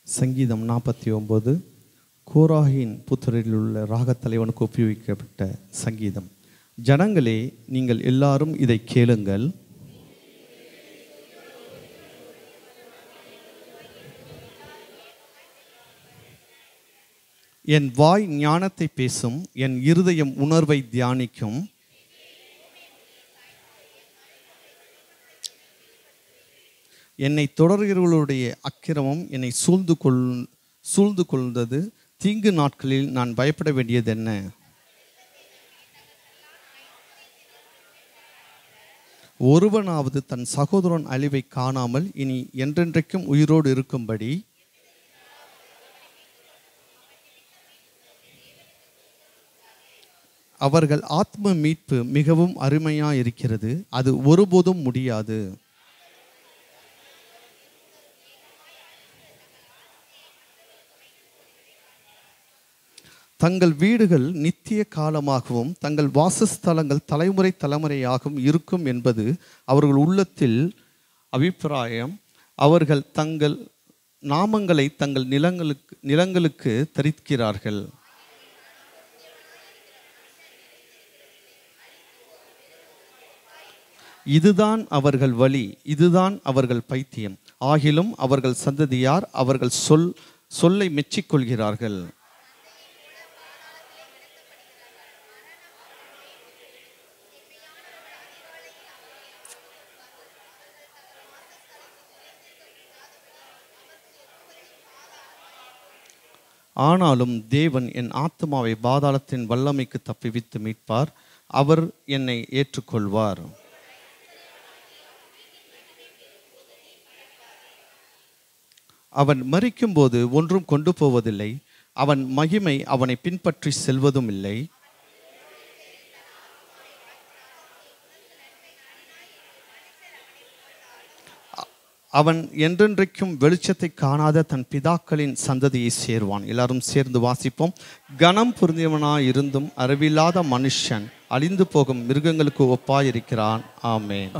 சங்கீதம் 49 கோராகின் புத்தரில் உள்ள ராகத்தலைவனுக்கு ஒப்புவிக்கப்பட்ட சங்கீதம். ஜனங்களே, நீங்கள் எல்லாரும் இதை கேளுங்கள். என் வாய் ஞானத்தை பேசும், என் இருதயம் உணர்வை தியானிக்கும். என்னை தொடர்கிறவர்களுடைய அக்கிரமம் என்னை சூழ்ந்து கொள்ந்தது. தீங்கு நாட்களில் நான் பயப்பட வேண்டியது என்ன? ஒருவனாவது தன் சகோதரன் அழிவை காணாமல் இனி என்றென்றைக்கும் உயிரோடு இருக்கும்படி அவர்கள் ஆத்ம மீட்பு மிகவும் அருமையாயிருக்கிறது, அது ஒருபோதும் முடியாது. தங்கள் வீடுகள் நித்திய காலமாகவும் தங்கள் வாசஸ்தலங்கள் தலைமுறை தலைமுறையாகவும் இருக்கும் என்பது அவர்கள் உள்ளத்தில் அபிப்பிராயம். அவர்கள் தங்கள் நாமங்களை தங்கள் நிலங்களுக்கு தரிக்கிறார்கள். இதுதான் அவர்கள் வழி, இதுதான் அவர்கள் பைத்தியம். ஆகிலும் அவர்கள் சந்ததியார் அவர்கள் சொல்லை மெச்சிக்கொள்கிறார்கள். ஆனாலும் தேவன் என் ஆத்துமாவை பாதாளத்தின் வல்லமைக்கு தப்பிவித்து மீட்பார். அவர் என்னை ஏற்றுக்கொள்வார். அவன் மரிக்கும்போது ஒன்றும் கொண்டு போவதில்லை, அவன் மகிமை அவனை பின்பற்றி செல்வதும் இல்லை. அவன் என்றென்றைக்கும் வெளிச்சத்தை காணாத தன் பிதாக்களின் சந்ததியை சேர்வான். எல்லாரும் சேர்ந்து வாசிப்போம். கனம் பொருந்தியவனாய் இருந்தும் அறிவில்லாத மனுஷன் அழிந்து போகும் மிருகங்களுக்கு ஒப்பாயிருக்கிறான். ஆமென்.